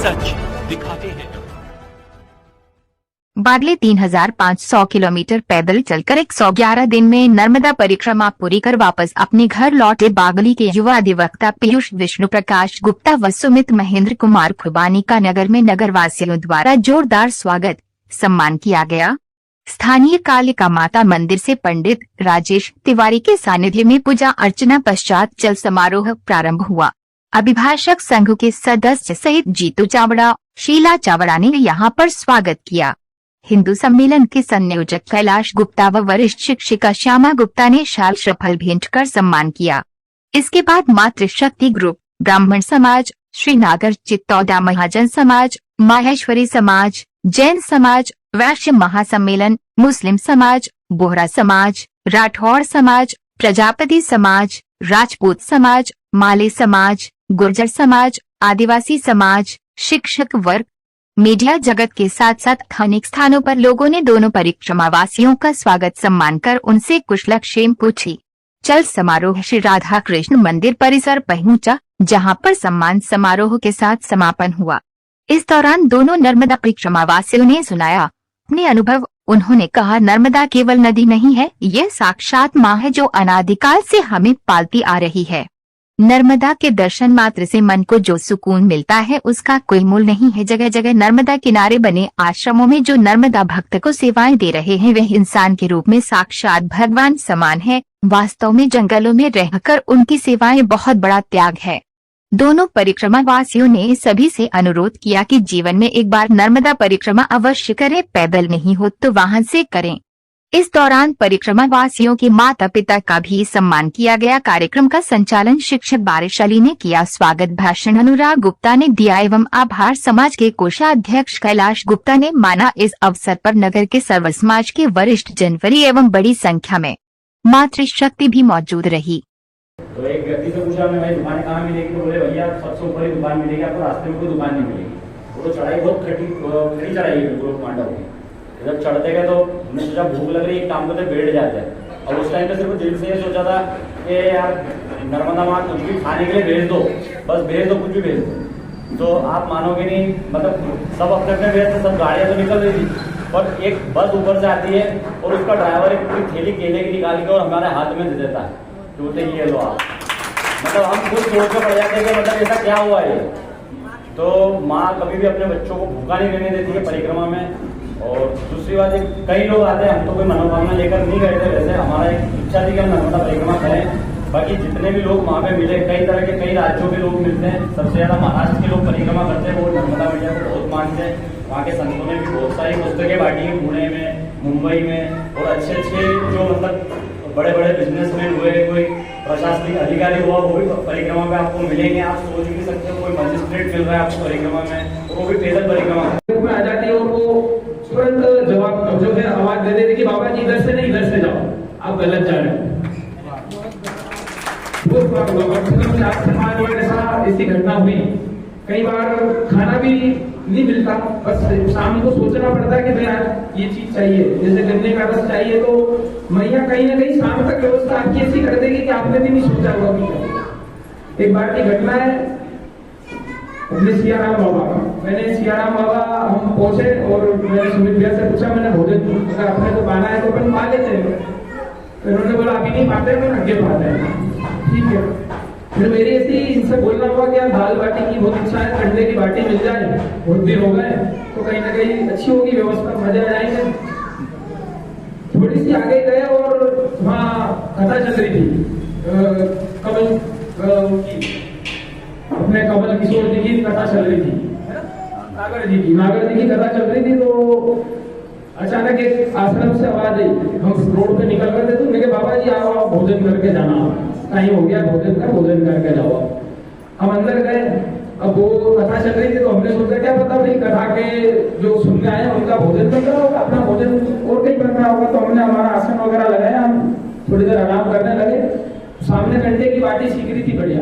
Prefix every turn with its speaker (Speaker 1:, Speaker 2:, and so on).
Speaker 1: सच दिखाते हैं।
Speaker 2: बादले 3500 किलोमीटर पैदल चलकर 111 दिन में नर्मदा परिक्रमा पूरी कर वापस अपने घर लौटे बागली के युवा अधिवक्ता पीयूष विष्णु प्रकाश गुप्ता व सुमित महेंद्र कुमार खुबानी का नगर में नगरवासियों द्वारा जोरदार स्वागत सम्मान किया गया। स्थानीय कालिका माता मंदिर से पंडित राजेश तिवारी के सानिध्य में पूजा अर्चना पश्चात जल समारोह प्रारंभ हुआ। अभिभाषक संघ के सदस्य सहित जीतू चावड़ा, शीला चावड़ा ने यहाँ पर स्वागत किया। हिंदू सम्मेलन के संयोजक कैलाश गुप्ता व वरिष्ठ शिक्षिका श्यामा गुप्ता ने शाल श्रीफल भेंट कर सम्मान किया। इसके बाद मातृशक्ति ग्रुप, ब्राह्मण समाज, श्रीनागर चित्तौदा महाजन समाज, माहेश्वरी समाज, जैन समाज, वैश्य महासम्मेलन, मुस्लिम समाज, बोहरा समाज, राठौड़ समाज, प्रजापति समाज, राजपूत समाज, माले समाज, गुर्जर समाज, आदिवासी समाज, शिक्षक वर्ग, मीडिया जगत के साथ साथ अनेक स्थानों पर लोगों ने दोनों परिक्रमावासियों का स्वागत सम्मान कर उनसे कुशलक्षेम पूछी। चल समारोह श्री राधा कृष्ण मंदिर परिसर पहुंचा, जहां पर सम्मान समारोह के साथ समापन हुआ। इस दौरान दोनों नर्मदा परिक्रमावासियों ने सुनाया अपने अनुभव। उन्होंने कहा, नर्मदा केवल नदी नहीं है, ये साक्षात माँ है जो अनादिकाल से हमें पालती आ रही है। नर्मदा के दर्शन मात्र से मन को जो सुकून मिलता है उसका कोई मूल नहीं है। जगह जगह नर्मदा किनारे बने आश्रमों में जो नर्मदा भक्त को सेवाएं दे रहे हैं वे इंसान के रूप में साक्षात भगवान समान है। वास्तव में जंगलों में रहकर उनकी सेवाएं बहुत बड़ा त्याग है। दोनों परिक्रमा वासियों ने सभी से अनुरोध किया कि जीवन में एक बार नर्मदा परिक्रमा अवश्य करें, पैदल नहीं हो तो वाहन से करें। इस दौरान परिक्रमा वासियों के माता पिता का भी सम्मान किया गया। कार्यक्रम का संचालन शिक्षक बारिश अली ने किया। स्वागत भाषण अनुराग गुप्ता ने दिया एवं आभार समाज के कोषाध्यक्ष कैलाश गुप्ता ने माना। इस अवसर पर नगर के सर्व समाज के वरिष्ठ जनवरी एवं बड़ी संख्या में मातृशक्ति भी मौजूद रही।
Speaker 3: तो एक व्यक्ति से पूछा, मैं भाई दुकान कहाँ मिलेगी? तो बोले भैया सबसे ऊपर ही दुकान मिलेगी, आपको रास्ते में कोई दुकान नहीं मिलेगी। वो तो चढ़ाई बहुत खड़ी चढ़ाई है बिल्कुल पांडव की। जब चढ़ते गए तो हमने सोचा भूख लग रही है, काम करते बैठ जाते हैं। और उस टाइम पे सिर्फ दिल से ये सोचा था कि यार नर्मदा माँ कुछ भी खाने के लिए भेज दो, बस भेज दो, कुछ भी भेज दो। तो आप मानोगे नहीं, मतलब सब अपने अपने व्यस्त, सब गाड़ियाँ तो निकल रही थी और एक बस ऊपर से आती है और उसका ड्राइवर एक पूरी थैली केले की निकाल के और हमारे हाथ में दे देता है, बोलते ये लो आप। मतलब हम खुद सोच के पड़ जाते हैं कि मतलब ऐसा क्या हुआ है। तो माँ कभी भी अपने बच्चों को भूखा नहीं रहने देती है परिक्रमा में। और दूसरी बात, कई लोग आते हैं, हम तो कोई मनोकामना लेकर नहीं गए थे, वैसे हमारा एक इच्छा थी कि हम नर्मदा परिक्रमा करें। बाकी जितने भी लोग वहाँ पे मिले, कई तरह के कई राज्यों के लोग मिलते हैं। सबसे ज्यादा महाराष्ट्र के लोग परिक्रमा करते हैं, वो नर्मदा मैया को बहुत मानते हैं। वहाँ के संतों ने भी बहुत सारी पुस्तकें बांटी हैं, पुणे में, मुंबई में, और अच्छे अच्छे जो मतलब बड़े बड़े बिजनेसमैन हुए, कोई प्रशासनिक अधिकारी हुआ, वो भी परिक्रमा में आपको मिलेंगे। आप सोच भी सकते हो, कोई मजिस्ट्रेट मिल रहा है आपको परिक्रमा में, वो भी पैदल परिक्रमा आ जाती है और वो तुरंत जवाब जो है आवाज दे देते कि बाबा जी इधर से नहीं, इधर से जाओ, आप गलत जा रहे हो। ऐसी घटना हुई। कई बार खाना भी नहीं मिलता, बस शाम को सोचना पड़ता है कि भाई आज ये चीज चाहिए, जैसे गन्ने का रस चाहिए तो मैया कहीं ना कहीं शाम तक व्यवस्था आपकी ऐसी कर देगी कि आपने भी नहीं सोचा होगा। एक बार की घटना है अपने सियाराम बाबा का। मैंने सियाराम बाबा हम पहुंचे और मैंने सुमित भैया से पूछा, मैंने भोजन अगर अपने को पाना है तो अपन पा लेते हैं। तो उन्होंने बोला अभी नहीं पाते, मैं आगे पाते हैं। ठीक है, फिर मेरी ऐसी इनसे बोलना हुआ कि यार दाल बाटी की बहुत इच्छा है, अंडे की बाटी मिल जाए, बहुत दिन हो गए तो कहीं ना कहीं अच्छी होगी व्यवस्था, मजे आ जाएंगे। थोड़ी सी आगे गए और वहाँ कथा चल रही थी कमल की, अपने कमल किशोर जी की कथा चल रही थी, नागर जी की कथा चल रही थी। तो अचानक एक आश्रम से आवाज आई, हम रोड पे निकल रहे थे तो मेरे बाबा जी आओ भोजन करके जाना, टाइम हो गया भोजन करके जाओ। हम अंदर गए, अब वो कथा चल रही थी तो हमने सोचा क्या पता भाई कथा के जो सुनने आए उनका भोजन बन रहा होगा, अपना भोजन और कहीं बन रहा होगा। तो हमने हमारा आसन वगैरह लगाया, हम थोड़ी देर आराम करने लगे। सामने कंडे की बाटी सीख रही थी बढ़िया,